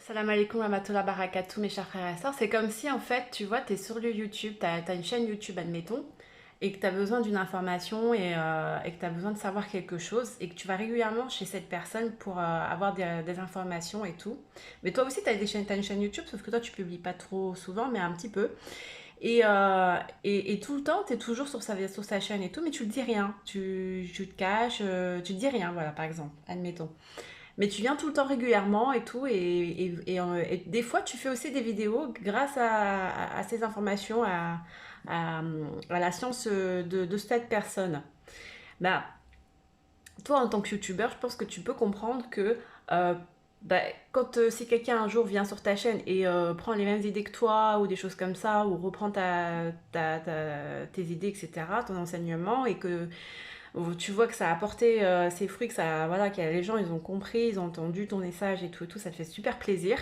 Salam alaikum wa rahmatullahi wa barakatuh, mes chers frères et sœurs. C'est comme si, en fait, tu vois, tu es sur le YouTube, tu as une chaîne YouTube, admettons, et que tu as besoin d'une information et que tu as besoin de savoir quelque chose, et que tu vas régulièrement chez cette personne pour avoir des informations et tout. Mais toi aussi, tu as t'as une chaîne YouTube, sauf que toi, tu publies pas trop souvent, mais un petit peu. Et tout le temps, tu es toujours sur sa chaîne et tout, mais tu ne dis rien. Tu te caches, tu ne dis rien, voilà, par exemple, admettons. Mais tu viens tout le temps régulièrement et tout, et des fois tu fais aussi des vidéos grâce à ces informations, à la science de cette personne. Bah, toi en tant que youtubeur, je pense que tu peux comprendre que euh, bah, quand si quelqu'un un jour vient sur ta chaîne et prend les mêmes idées que toi, ou des choses comme ça, ou reprend tes idées, etc., ton enseignement, et que où tu vois que ça a apporté ses fruits, que ça, voilà, que les gens ils ont compris, ils ont entendu ton message et tout, ça te fait super plaisir.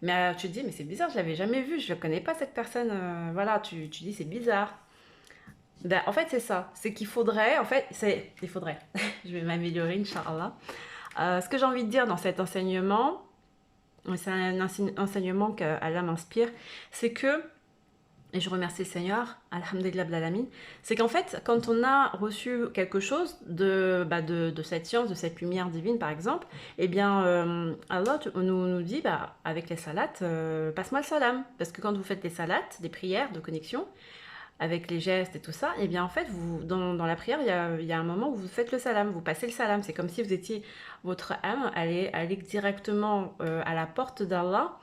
Mais tu te dis, mais c'est bizarre, je l'avais jamais vu, je ne connais pas cette personne, voilà, tu dis c'est bizarre. Ben, en fait, c'est ça, c'est qu'il faudrait, en fait, il faudrait, je vais m'améliorer, Inch'Allah. Ce que j'ai envie de dire dans cet enseignement, c'est un enseignement qu'Allah m'inspire, c'est que et je remercie le Seigneur, Alhamdulillah Blalamin, c'est qu'en fait, quand on a reçu quelque chose de cette science, de cette lumière divine par exemple, eh bien Allah nous dit, avec les salates, passe-moi le salam. Parce que quand vous faites des salates, des prières de connexion, avec les gestes et tout ça, eh bien en fait, dans la prière, il y a un moment où vous faites le salam, vous passez le salam. C'est comme si vous étiez, votre âme allait directement à la porte d'Allah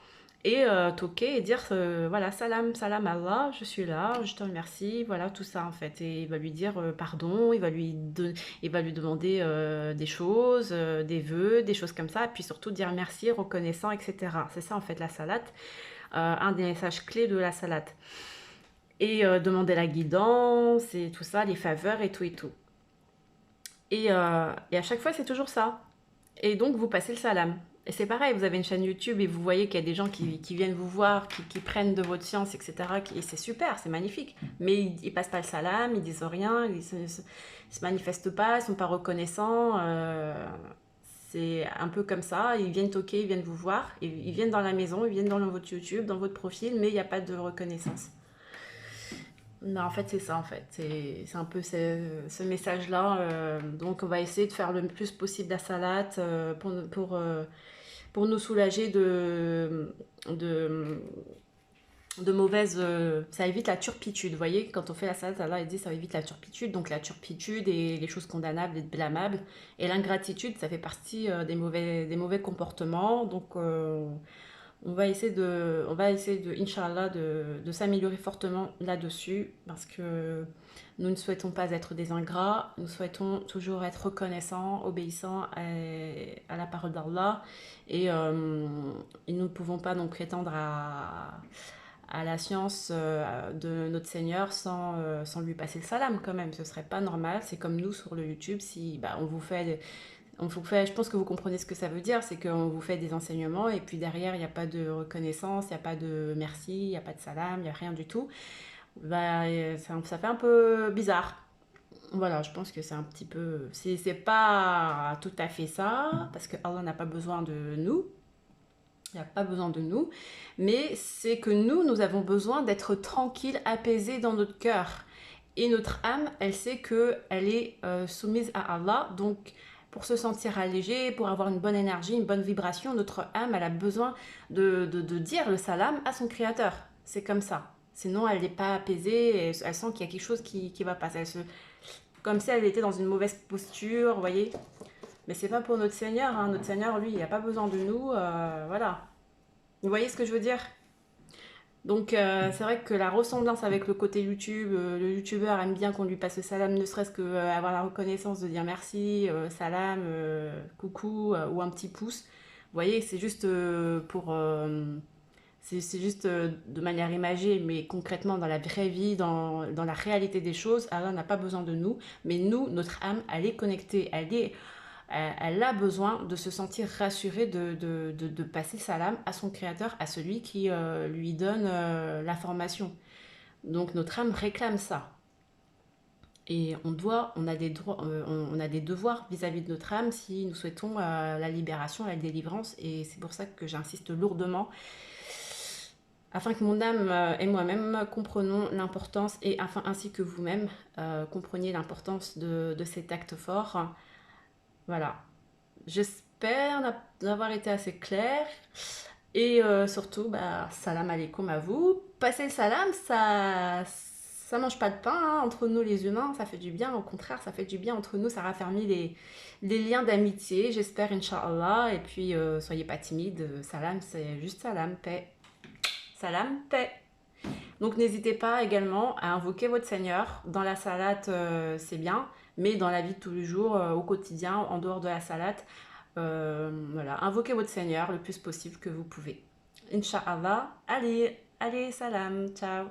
et toquer et dire voilà, salam, salam Allah, je suis là, je te remercie, voilà, tout ça en fait. Et il va lui dire pardon, il va lui demander des choses, des vœux, des choses comme ça, et puis surtout dire merci, reconnaissant, etc. C'est ça en fait la salate, un des messages clés de la salate. Et demander la guidance et tout ça, les faveurs et tout et tout. Et à chaque fois, c'est toujours ça. Et donc, vous passez le salam. Et c'est pareil, vous avez une chaîne YouTube et vous voyez qu'il y a des gens qui viennent vous voir, qui prennent de votre science, etc. Et c'est super, c'est magnifique. Mais ils passent pas le salam, ils disent rien, se manifestent pas, ils sont pas reconnaissants. C'est un peu comme ça. Ils viennent toquer, ils viennent vous voir, ils viennent dans la maison, ils viennent dans votre YouTube, dans votre profil, mais il n'y a pas de reconnaissance. Non, en fait, c'est ça, en fait. C'est un peu ce message-là. Donc, on va essayer de faire le plus possible la salade pour nous soulager de, de mauvaises... ça évite la turpitude. Vous voyez, quand on fait la salade, Allah il dit ça évite la turpitude. Donc, la turpitude et les choses condamnables et blâmables. Et l'ingratitude, ça fait partie des mauvais comportements. Donc, on va essayer de, Inch'Allah, de s'améliorer fortement là-dessus parce que nous ne souhaitons pas être des ingrats, nous souhaitons toujours être reconnaissants, obéissants à la parole d'Allah et nous ne pouvons pas donc prétendre à la science de notre Seigneur sans lui passer le salam quand même. Ce serait pas normal. C'est comme nous sur le YouTube, si on vous fait je pense que vous comprenez ce que ça veut dire, c'est qu'on vous fait des enseignements et puis derrière, il n'y a pas de reconnaissance, il n'y a pas de merci, il n'y a pas de salam, il n'y a rien du tout. Ça fait un peu bizarre. Voilà, je pense que c'est un petit peu... C'est pas tout à fait ça, parce que Allah n'a pas besoin de nous, il n'a pas besoin de nous, mais c'est que nous avons besoin d'être tranquilles, apaisés dans notre cœur. Et notre âme, elle sait qu'elle est soumise à Allah, donc pour se sentir allégée, pour avoir une bonne énergie, une bonne vibration, notre âme, elle a besoin de dire le salam à son créateur. C'est comme ça. Sinon, elle n'est pas apaisée, elle sent qu'il y a quelque chose qui va pas. Comme si elle était dans une mauvaise posture, vous voyez. Mais c'est pas pour notre Seigneur, hein. Notre Seigneur, lui, il n'a pas besoin de nous, voilà. Vous voyez ce que je veux dire? Donc c'est vrai que la ressemblance avec le côté YouTube, le youtubeur aime bien qu'on lui passe le salam, ne serait-ce que avoir la reconnaissance de dire merci, salam, coucou ou un petit pouce. Vous voyez, c'est juste c'est juste de manière imagée, mais concrètement dans la vraie vie, dans la réalité des choses, Allah n'a pas besoin de nous, mais nous, notre âme, elle est connectée, elle a besoin de se sentir rassurée, de passer salam à son créateur, à celui qui lui donne l'information. Donc notre âme réclame ça. Et on a des droits, on a des devoirs vis-à-vis de notre âme si nous souhaitons la libération, la délivrance. Et c'est pour ça que j'insiste lourdement, afin que mon âme et moi-même comprenons l'importance, et afin ainsi que vous-même compreniez l'importance de cet acte fort. Voilà. J'espère d'avoir été assez claire. Et surtout, bah, salam alaikum à vous. Passer le salam, ça mange pas de pain hein, entre nous les humains, ça fait du bien. Au contraire, ça fait du bien entre nous, ça raffermit les liens d'amitié, j'espère, Inch'Allah. Et puis, soyez pas timides. Salam, c'est juste salam, paix. Salam, paix. Donc, n'hésitez pas également à invoquer votre Seigneur. Dans la salate, c'est bien, mais dans la vie de tous les jours, au quotidien, en dehors de la salate, voilà, invoquez votre Seigneur le plus possible que vous pouvez. Inch'Allah. Allez, allez, salam, ciao.